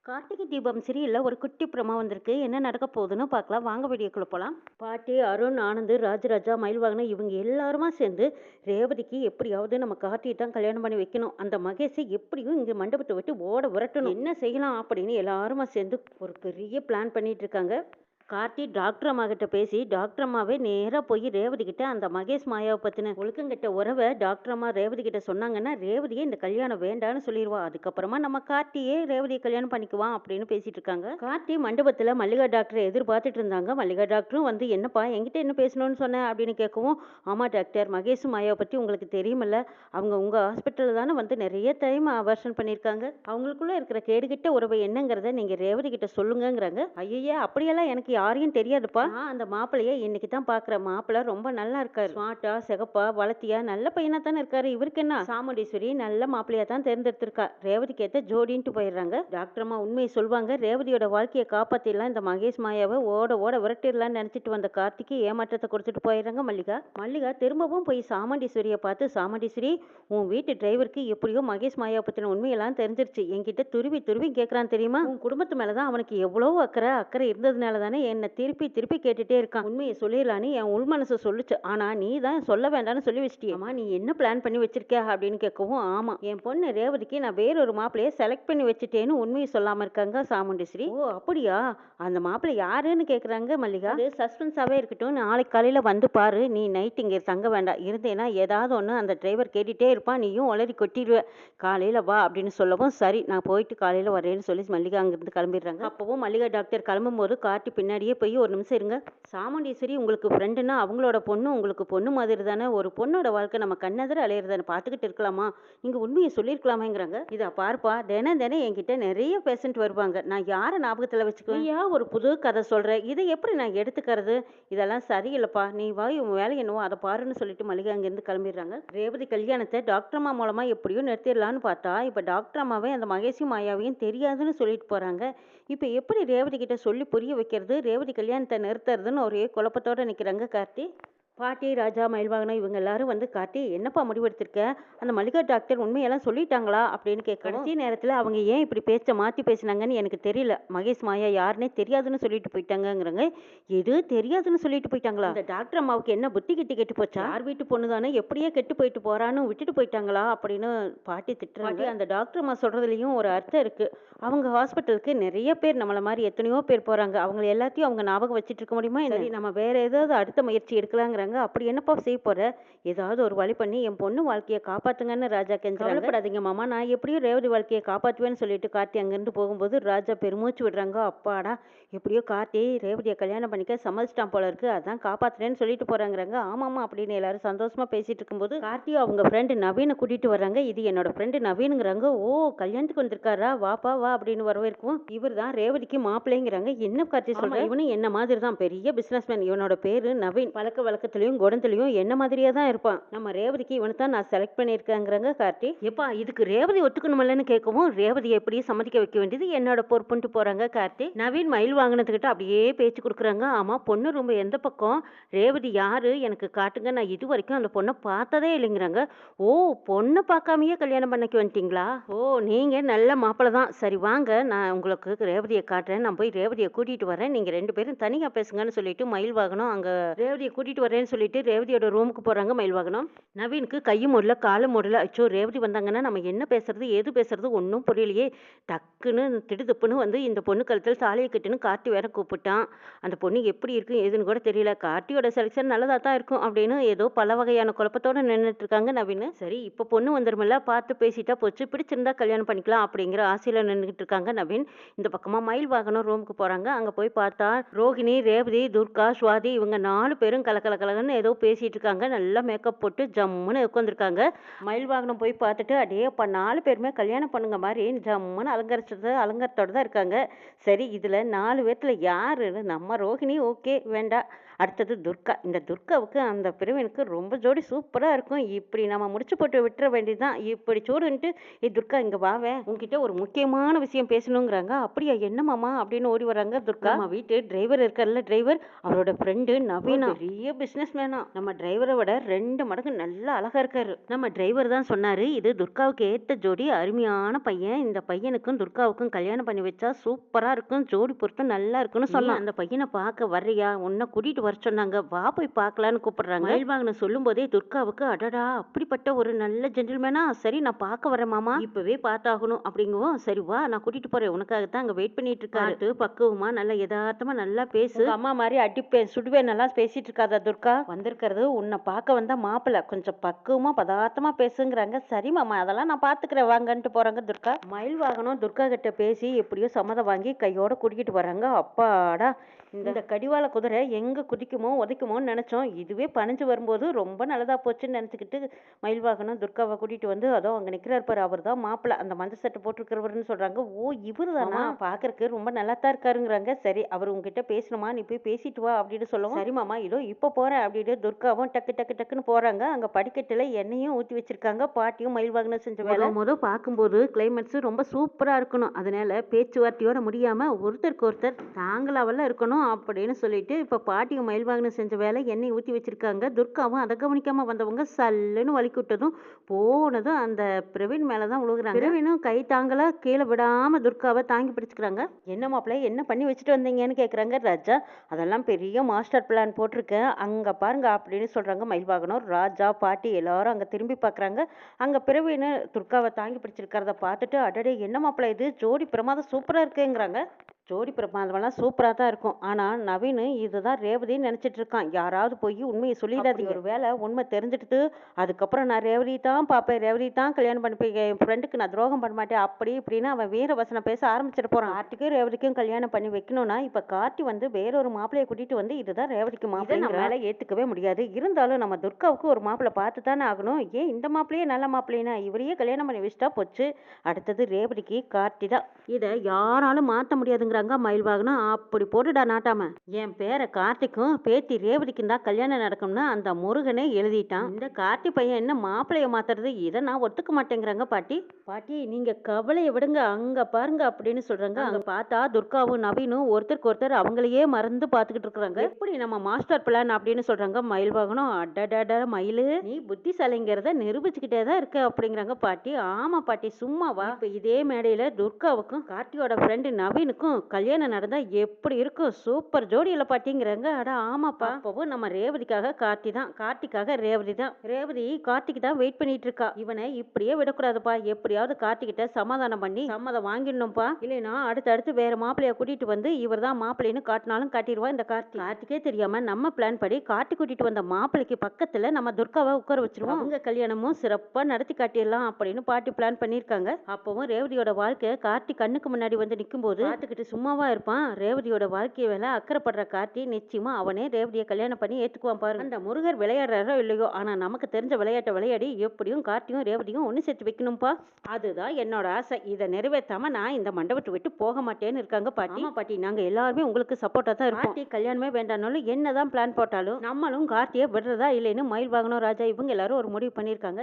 கார்த்திகை தீபம் சீரியல்ல ஒரு குட்டி ப்ரோமோ வந்திருக்கு. என்ன நடக்க போகுதுன்னு பார்க்கலாம். வாங்க வீடியோக்குள்ள போலாம். பாட்டி, அருண், ஆனந்த், ராஜராஜா, மயில்வாகனம் இவங்க எல்லாருமா சேர்ந்து ரேவதிக்கு எப்படியாவது நம்ம கார்த்திகை தான் கல்யாணம் பண்ணி வைக்கணும். அந்த மகேஷை எப்படியும் இங்க மண்டபத்தை விட்டு ஓட விரட்டணும். என்ன செய்யலாம் அப்படின்னு எல்லாருமா சேர்ந்து ஒரு பெரிய பிளான் பண்ணிட்டு இருக்காங்க. கார்த்தி டாக்டர் அம்மா கிட்ட பேசி டாக்டர் அம்மாவே நேராக போய் ரேவதி கிட்ட அந்த மகேஷ் மாயாவை பற்றின ஒழுக்கங்கிட்ட உறவை டாக்டர் அம்மா ரேவதி கிட்ட சொன்னாங்கன்னா ரேவதியே இந்த கல்யாணம் வேண்டான்னு சொல்லிடுவா. அதுக்கப்புறமா நம்ம கார்த்தியே ரேவதியை கல்யாணம் பண்ணிக்குவான் அப்படின்னு பேசிட்டு இருக்காங்க. கார்த்தி மண்டபத்தில் மல்லிகா டாக்டரை எதிர்பார்த்துட்டு இருந்தாங்க. மல்லிகா டாக்டரும் வந்து என்னப்பா என்கிட்ட என்ன பேசணும்னு சொன்னேன் அப்படின்னு கேட்கவும், ஆமாம் டாக்டர், மகேஷ் மாயாவை பற்றி உங்களுக்கு தெரியுமில்ல, அவங்க உங்கள் ஹாஸ்பிட்டலில் தானே வந்து நிறைய டைம் அவர்ஷன் பண்ணியிருக்காங்க. அவங்களுக்குள்ள இருக்கிற கேடுகிட்ட உறவை என்னங்கிறத நீங்கள் ரேவதி கிட்ட சொல்லுங்கிறாங்க. ஐயா, அப்படியெல்லாம் எனக்கு யாரையும் தெரியாதுப்பா. நான் அந்த மாப்பிள்ளைய இன்னைக்கு தான் பாக்குறேன். மாப்பிள்ளை ரொம்ப நல்லா இருக்காரு. ஸ்மார்ட்டா, சிகப்பா, வளர்த்தியா, நல்ல பையனா தானே இருக்காரு. இவருக்கு என்ன, சாமுண்டீஸ்வரி நல்ல மாப்பிள்ளையா தான் தேர்ந்தெடுத்திருக்கா. ரேவதிக்கு ஏத்த ஜோடின்ட்டு போயிடுறாங்க. டாக்டர் அம்மா உண்மையை சொல்வாங்க. ரேவதியோட வாழ்க்கையை காப்பாத்திடலாம், இந்த மகேஷ் மாயாவை ஓட ஓட விரட்டிடலாம்னு நினைச்சிட்டு வந்த கார்த்திக்கு ஏமாற்றத்தை கொடுத்துட்டு போயிடுறாங்க. மல்லிகா திரும்பவும் போய் சாமுண்டீஸ்வரியை பார்த்து, சாமுண்டீஸ்வரி, உன் வீட்டு டிரைவருக்கு எப்படியோ மகேஷ் மாயாவை பத்தின உண்மையெல்லாம் தெரிஞ்சிருச்சு. என்கிட்ட துருவி துருவி கேட்கறான் தெரியுமா. உன் குடும்பத்து மேலதான் அவனுக்கு எவ்வளவு அக்கறை இருந்ததுனால தானே என்னை திருப்பி திருப்பி கேட்டுட்டே இருக்கான். உண்மையை சொல்லிடலான்னு என் உள் மனசு சொல்லுச்சு. ஆனா நீ தான் சொல்ல வேண்டாம்னு சொல்லி வச்சிட்டியம்மா. நீ என்ன பிளான் பண்ணி வச்சிருக்க அப்படின்னு கேட்கவும், ஆமா, என் பொண்ணு ரேவதிக்கு நான் வேறொரு மாப்பிள்ளைய செலக்ட் பண்ணி வச்சுட்டேன்னு உண்மையை சொல்லாம இருக்காங்க சாமுண்டீஸ்வரி. ஓ அப்படியா, அந்த மாப்பிள்ளை யாருன்னு கேட்குறாங்க மல்லிகா. அது சஸ்பென்ஸாவே இருக்கட்டும், நாளைக்கு காலையில வந்து பாரு. நீ நைட் இங்கே தங்க வேண்டாம். இருந்தேன்னா ஏதாவது ஒன்று அந்த டிரைவர் கேட்டுட்டே இருப்பான், நீயும் உளறி கொட்டிடுவ. காலையில வா அப்படின்னு சொல்லவும், சரி நான் போயிட்டு காலையில வரேன்னு சொல்லி மல்லிகா அங்கிருந்து கிளம்பிடுறாங்க. அப்பவும் மல்லிகா டாக்டர் கிளம்பும்போது கார்த்தி பின்னாடியே போய், ஒரு நிமிஷம் இருங்க சாமுண்டீஸ்வரி, உங்களுக்கு ஃப்ரெண்டுன்னா அவங்களோட பொண்ணு உங்களுக்கு பொண்ணு மாதிரி தானே. ஒரு பொண்ணோட வாழ்க்கை நம்ம கண்ணெதிர அலையிறதானே பார்த்துக்கிட்டு இருக்கலாமா, நீங்க உண்மையை சொல்லியிருக்கலாமேங்கிறாங்க. இதா பார்ப்பா, தினம் என்கிட்ட நிறைய பேஷண்ட் வருவாங்க. நான் யாரை ஞாபகத்தில் வச்சுக்குவேன். ஒரு புது கதை சொல்கிறேன், இதை எப்படி நான் எடுத்துக்கிறது, இதெல்லாம் சரியில்லைப்பா, நீ வா உன் வேலை என்னவோ அதை பாருன்னு சொல்லிட்டு மல்லிகா அங்கேருந்து கிளம்பிடுறாங்க. ரேவதி கல்யாணத்தை டாக்டர் அம்மா மூலமாக எப்படியோ நிறுத்திடலான்னு பார்த்தா, இப்போ டாக்டர் அம்மாவே அந்த மகேஷும் மாயாவையும் தெரியாதுன்னு சொல்லிட்டு போகிறாங்க. இப்போ எப்படி ரேவதி கிட்ட சொல்லி புரிய வைக்கிறது, ரேவதி கல்யாணத்தை நிறுத்துறதுன்னு ஒரே குழப்பத்தோடு நிற்கிறாங்க கார்த்தி. பாட்டி, ராஜா, மயில்வாகனம் இவங்க எல்லாரும் வந்து, காட்டி என்னப்பா முடிவெடுத்திருக்க, அந்த மல்லிகா டாக்டர் உண்மையெல்லாம் சொல்லிட்டாங்களா அப்படின்னு கேட்க, கடைசி நேரத்தில் அவங்க ஏன் இப்படி பேச்சை மாற்றி பேசினாங்கன்னு எனக்கு தெரியல. மகேஷ் மாயா யாருன்னே தெரியாதுன்னு சொல்லிட்டு போயிட்டாங்கங்கிறாங்க. எது தெரியாதுன்னு சொல்லிட்டு போயிட்டாங்களா? அந்த டாக்டர் அம்மாவுக்கு என்ன புத்தி கிட்டி கெட்டு போச்சா? யார் வீட்டு பொண்ணு தானே எப்படியே கெட்டு போயிட்டு போறான்னு விட்டுட்டு போயிட்டாங்களா அப்படின்னு பாட்டி திட்டுறாங்க. அந்த டாக்டர் அம்மா சொல்றதுலயும் ஒரு அர்த்தம் இருக்கு. அவங்க ஹாஸ்பிட்டலுக்கு நிறைய பேர் நம்மள மாதிரி எத்தனையோ பேர் போறாங்க. அவங்க எல்லாத்தையும் அவங்க ஞாபகம் வச்சுட்டு இருக்க முடியுமா? சரி, நம்ம வேற ஏதாவது அடுத்த முயற்சி எடுக்கலாங்கிறாங்க. அப்படி என்னப்பா செய்ய போற, ஏதாவது ஒரு வழி பண்ணி என் பொண்ணு வாழ்க்கையை காப்பாத்துங்கன்னு ராஜா கெஞ்சுறாங்க. கவலைப்படாதீங்க மாமா, நான் எப்படியும் ரேவதி வாழ்க்கையை காப்பாற்றுவேன்னு சொல்லிட்டு கார்த்தி அங்கிருந்து போகும்போது ராஜா பெருமூச்சு விடுறாங்க. அப்பாடா, எப்படியோ கார்த்தி ரேவதியை கல்யாணம் பண்ணிக்க சம்மதிச்சிட்டான் போல இருக்கு, அதான் காப்பாத்துறேன்னு சொல்லிட்டு போறாங்கிறாங்க. ஆமாமா அப்படின்னு எல்லாரும் சந்தோஷமா பேசிட்டு இருக்கும்போது கார்த்தியும் அவங்க ஃப்ரெண்டு நவீனை கூட்டிட்டு வர்றாங்க. இது என்னோட ஃப்ரெண்டு நவீனுங்கிறாங்க. ஓ, கல்யாணத்துக்கு வந்திருக்காரா, வாப்பா வா அப்படின்னு வரவேற்கும். இவர் தான் ரேவதிக்கு மாப்பிள்ளைங்கிறாங்க. என்ன கார்த்தி சொல்ற, இவனு என்ன மாதிரி தான் பெரிய பிசினஸ்மேன். இவனோட பேரு நவீன். பழக்க வழக்கத்திலையும் குணத்திலையும் என்ன மாதிரியே தான் இருப்பான். நம்ம ரேவதிக்கு இவனை தான் நான் செலக்ட் பண்ணியிருக்கேங்கிறாங்க கார்த்தி. எப்பா, இதுக்கு ரேவதி ஒத்துக்கணுமில்லன்னு கேட்கவும், ரேவதி எப்படி சம்மதிக்க வைக்க வேண்டியது என்னோட பொறுப்புன்ட்டு போறாங்க கார்த்தி. நவீன் மயில் வாங்கினதுக்கிட்ட அப்படியே பேச்சு கொடுக்குறாங்க. ஆமா, பொண்ணு ரொம்ப எந்த பக்கம், ரேவதி யாரு எனக்கு காட்டுங்க, நான் இது வரைக்கும் அந்த பொண்ணை பார்த்ததே இல்லைங்கிறாங்க. ஓ, பொண்ணை பார்க்காமயே கல்யாணம் பண்ணிக்க வந்துட்டீங்களா? ஓ, நீங்க நல்ல மாப்பிள்ளை தான். சரி வாங்க, நான் உங்களுக்கு ரேவதியை காட்டுறேன். நான் போய் ரேவதியை கூட்டிட்டு வரேன், நீங்க ரெண்டு பேரும் தனியா பேசுங்கன்னு சொல்லிட்டு மயில் வாகனம் அங்க ரேவதியை கூட்டிட்டு வரேன்னு சொல்லிட்டு ரேவதியோட ரூமுக்கு போறாங்க மயில்வாகனம். நவீனுக்கு கையும் மூடல காலும் மூடல. அச்சோ, ரேவதி வந்தாங்கன்னா நம்ம என்ன பேசுறது ஏது பேசுறது ஒன்றும் புரியலையே. டக்குன்னு திடுதுப்புன்னு வந்து இந்த பொண்ணு கழுத்தில் தாலியை கட்டுன்னு கார்த்தி வேற கூப்பிட்டான். அந்த பொண்ணு எப்படி இருக்கு ஏதுன்னு கூட தெரியல. கார்த்தியோட செலெக்ஷன் நல்லதா தான் இருக்கும் அப்படின்னு ஏதோ பல வகையான குழப்பத்தோட நின்றுட்டு இருக்காங்க நவீன். சரி, இப்போ பொண்ணு வந்துருமில்ல, பார்த்து பேசிட்டா போச்சு, பிடிச்சிருந்தா கல்யாணம் பண்ணிக்கலாம் அப்படிங்கிற ஆசையில நின்றுட்டு இருக்காங்க நவீன். இந்த பக்கமா மயில் வாகனம் ரூமுக்கு போறாங்க. அங்க போய் பார்த்தா ரோகிணி, ரேவதி, துர்கா, சுவாதி இவங்க 4 பேரும் கலகலன்னு ஏதோ பேசிட்டு இருக்காங்க. நல்லா மேக்கப் போட்டு ஜம்முன்னு உட்காந்துருக்காங்க. மயில் வாகனம் போய் பார்த்துட்டு, அடே அப்பா, 4 பேருமே கல்யாணம் பண்ணுங்க மாதிரி ஜம்முன்னு அலங்காரத்தோட தான் இருக்காங்க. சரி, இதுல 4 பேர்த்துல யாரு, நம்ம ரோஹிணி ஓகே வேண்டாம், அடுத்தது துர்கா. இந்த துர்காவுக்கு அந்த பிரவீனுக்கு ரொம்ப ஜோடி சூப்பரா இருக்கும். இப்படி நம்ம முடிச்சு போட்டு விட்டுற வேண்டியதுதான். இப்படி சூடுன்ட்டு, "ஏய் துர்கா இங்க வாவேன். உன்கிட்ட ஒரு முக்கியமான விஷயம் பேசணுங்கிறாங்க." "அப்படியா என்ன மாமா?" அப்படின்னு ஓடி வராங்க துர்கா. நம்ம வீட்டு டிரைவர் இருக்கார்ல டிரைவர், அவரோட ஃப்ரெண்டு நவீனா பெரிய பிசினஸ் மேனா. நம்ம டிரைவரை விட 2 மடங்கு நல்லா அழகா இருக்காரு. நம்ம டிரைவர் தான் சொன்னாரு, "இது துர்காவுக்கு ஏத்த ஜோடி, அருமையான பையன். இந்த பையனுக்கும் துர்காவுக்கும் கல்யாணம் பண்ணி வச்சா சூப்பரா இருக்கும். ஜோடி பொருத்தம் நல்லா இருக்குன்னு சொன்னான். அந்த பையனை பார்க்க வர்றியா? உன்னை கூட்டிட்டு வர சொன்னாங்க. வா போய் பார்க்கலான்னு கூப்பிடுறாங்க." மயில்வாகனம் சொல்லும் போதே துர்காவுக்கு, அடடா அப்படிப்பட்ட ஒரு நல்ல ஜென்டில்மேனா, சரி நான் பார்க்க வரேன் மாமா, இப்பவே பார்த்தாகணும் அப்படிங்கவும், சரி வா நான் கூட்டிட்டு போறேன், உனக்காகத்தான் அங்க வெயிட் பண்ணிட்டு இருக்காரு. பக்குவமா நல்லா யதார்த்தமா நல்லா பேசு, அம்மா மாதிரி அடிப்பேன் சுடுவேன் நல்லா பேசிட்டு இருக்காதா துர்கா. வந்திருக்கிறது உன்னை பார்க்க வந்தா மாப்பிள்ள, கொஞ்சம் பக்குவமா பதார்த்தமா பேசுங்கிறாங்க. சரி மாமா அதெல்லாம் நான் பாத்துக்கிறேன் வாங்கன்ட்டு போறாங்க துர்கா. மயில்வாகனம் துர்கா கிட்ட பேசி எப்படியோ சம்மதம் வாங்கி கையோட கூட்டிகிட்டு வராங்க. அப்பாடா, இந்த கடிவாள குதிரை எங்க குதிக்குமோ உதைக்குமோன்னு நினைச்சோம். இதுவே பணிஞ்சு வரும்போது ரொம்ப நல்லதா போச்சுன்னு நினைச்சுக்கிட்டு மயில்வாகனம் துர்காவை கூட்டிட்டு வந்து, அதோ அங்க நிக்கிறாரு பாரு, அவர் தான் மாப்பிள்ள, அந்த மஞ்சள் சட்டை போட்டிருக்கிறவர்னு சொல்றாங்க. ஓ இவரு தானா, பாக்குறதுக்கு ரொம்ப நல்லா தான் இருக்காருங்கிறாங்க. சரி அவர் உங்ககிட்ட பேசணுமா, நீ போய் பேசிட்டு வா அப்படின்னு சொல்லவும், சரி மாமா இதோ இப்ப போறேன் அப்படின்னு துர்காவும் டக்கு டக்கு டக்குன்னு போறாங்க. அங்க படிக்கட்டுல எண்ணெயும் ஊத்தி வச்சிருக்காங்க. பாட்டியும் மயில்வாகனம் செஞ்ச வேலை. பார்க்கும்போது கிளைமேட்ஸ் ரொம்ப சூப்பரா இருக்கணும். அதனால பேச்சுவார்த்தையோட முடியாம ஒருத்தருக்கு ஒருத்தர் தாங்களாவெல்லாம் இருக்கணும் அப்படின்னு சொல்லிட்டு இப்ப பாட்டியும் மயில்வாகனம் செஞ்ச வேலை எண்ணெய் ஊத்தி வச்சிருக்காங்க. துர்காவும் அதை கவனிக்காம வந்தவங்க சல்லுன்னு வலிக்கு விட்டதும் போனதும் அந்த பிரவீன் மேலதான் விழுகுறாங்க. பிரவீனும் கை தாங்கலா கீழே விடாம துர்காவை தாங்கி பிடிச்சுக்கிறாங்க. என்ன மாப்பிள்ளை என்ன பண்ணி வச்சுட்டு வந்தீங்கன்னு கேக்குறாங்க ராஜா. அதெல்லாம் பெரிய மாஸ்டர் பிளான் போட்டிருக்கேன் அங்க பாருங்க அப்படின்னு சொல்றாங்க மயில்வாகனம். ராஜா பாட்டி எல்லாரும் அங்க திரும்பி பாக்குறாங்க. அங்க பிரவீன் துர்காவை தாங்கி பிடிச்சிருக்கிறத பார்த்துட்டு, அடடே என்ன மாப்பிள்ளை இது ஜோடி பிரமாதம் சூப்பரா இருக்குங்கிறாங்க. ஜோடி பிரமாதமெல்லாம் சூப்பராக தான் இருக்கும். ஆனால் நவீன் இதுதான் ரேவதின்னு நினச்சிட்டு இருக்கான். யாராவது போய் உண்மையை சொல்லிடாதீங்க. ஒரு வேளை உண்மை தெரிஞ்சுட்டு அதுக்கப்புறம் நான் ரேவதி தான் பார்ப்பேன், ரேவதி தான் கல்யாணம் பண்ணிப்பேன், என் ஃப்ரெண்டுக்கு நான் துரோகம் பண்ண மாட்டேன் அப்படி இப்படின்னு அவன் வீர வசனம் பேச ஆரம்பிச்சிட்டு போகிறான். கார்த்திக்கும் ரேவதிக்கும் கல்யாணம் பண்ணி வைக்கணும்னா இப்போ கார்த்தி வந்து வேறொரு மாப்பிள்ளையை கூட்டிட்டு வந்து இதுதான் ரேவதிக்கு மாப்பிள்ளை நம்மளால ஏற்றுக்கவே முடியாது. இருந்தாலும் நம்ம துர்காவுக்கு ஒரு மாப்பிள்ளை பார்த்து தானே ஆகணும். ஏன் இந்த மாப்பிள்ளையே நல்ல மாப்பிள்ளைனா இவரையே கல்யாணம் பண்ணி வச்சுட்டா போச்சு. அடுத்தது ரேவதிக்கு கார்த்தி தான். இதை யாராலும் மாற்ற முடியாதுங்க மயில்வாகனம். அப்படி போட்டுடா நாட்டாம, என் பேரை கார்த்திக்கும் பேத்தி ரேவதிக்கும் தான் கல்யாணம் நடக்கும்னு அந்த முருகனே எழுதிட்டான். இந்த கார்த்தி பையன் என்ன மாப்பிள்ளைய மாத்துறது, இதை நான் ஒத்துக்க மாட்டேங்கிறாங்க பாட்டி. பாட்டி நீங்க கவலையை விடுங்க, அங்க பாருங்க அப்படின்னு சொல்றாங்க. அங்க பார்த்தா துர்காவும் நவீனும் ஒருத்தருக்கு ஒருத்தர் அவங்களையே மறந்து பார்த்துக்கிட்டு இருக்கிறாங்க. எப்படி நம்ம மாஸ்டர் பிளான் அப்படின்னு சொல்றாங்க மயில்வாகனம். அடடட மயிலு நீ புத்திசாலிங்கிறத நிரூபிச்சுக்கிட்டே தான் இருக்க அப்படிங்கிறாங்க பாட்டி. ஆமா பாட்டி சும்மாவா. இப்ப இதே மேடையில துர்காவுக்கும் கார்த்தியோட ஃப்ரெண்டு நவீனுக்கும் கல்யாணம் நடந்தா எப்படி இருக்கும், சூப்பர் ஜோடியில பாட்டிங்கிறாங்க. அட ஆமாப்பா. அப்பவும் நம்ம ரேவதிக்காக கார்த்தி தான், கார்த்திக்காக ரேவதி தான். ரேவதி கார்த்திக்கு தான் வெயிட் பண்ணிட்டு இருக்கா. இவனை இப்படியே விடக்கூடாதுப்பா, எப்படியாவது கார்த்திகிட்ட சமாதானம் பண்ணி சம்மதம் வாங்கிடணும்ப்பா. இல்லைன்னா அடுத்தடுத்து வேற மாப்பிள்ளைய கூட்டிட்டு வந்து இவர் தான் மாப்பிள்ளைன்னு காட்டினாலும் காட்டிடுவா இந்த கார்த்தி. கார்த்திக்கே தெரியாம நம்ம பிளான் படி கார்த்தி கூட்டிட்டு வந்த மாப்பிள்ளைக்கு பக்கத்துல நம்ம துர்காவை உட்கார வச்சிருவோம். அவங்க கல்யாணமும் சிறப்பா நடத்தி காட்டிடலாம் அப்படின்னு பாட்டி பிளான் பண்ணிருக்காங்க. அப்பவும் ரேவதியோட வாழ்க்கை கார்த்தி கண்ணுக்கு முன்னாடி வந்து நிற்கும் போது பார்த்துக்கிட்டு சும்மாவா இருப்பான். ரேவதியோட வாழ்க்கைய வேலை அக்கறைப்படுற கார்த்தி நிச்சயமா அவனே ரேவதியை கல்யாணம் பண்ணி ஏத்துக்குவான் பாரு. அந்த முருகர் விளையாடுறாரோ இல்லையோ, ஆனா நமக்கு தெரிஞ்ச விளையாட்டை விளையாடி எப்படியும் கார்த்தியும் ரேவதியும் ஒண்ணு சேர்த்து வைக்கணும்பா. அதுதான் என்னோட ஆசை. இதை நிறைவேற்றாம நான் இந்த மண்டபத்தை விட்டு போக மாட்டேன்னு இருக்காங்க பாட்டி. பாட்டி நாங்க எல்லாருமே உங்களுக்கு சப்போர்ட்டா தான் இருக்கோம். கார்த்தி கல்யாணமே வேண்டாம்னாலும் என்னதான் பிளான் போட்டாலும் நம்மளும் கார்த்தியை விடுறதா இல்லைன்னு மயில்வாகனம் ராஜா இவங்க எல்லாரும் ஒரு முடிவு பண்ணிருக்காங்க.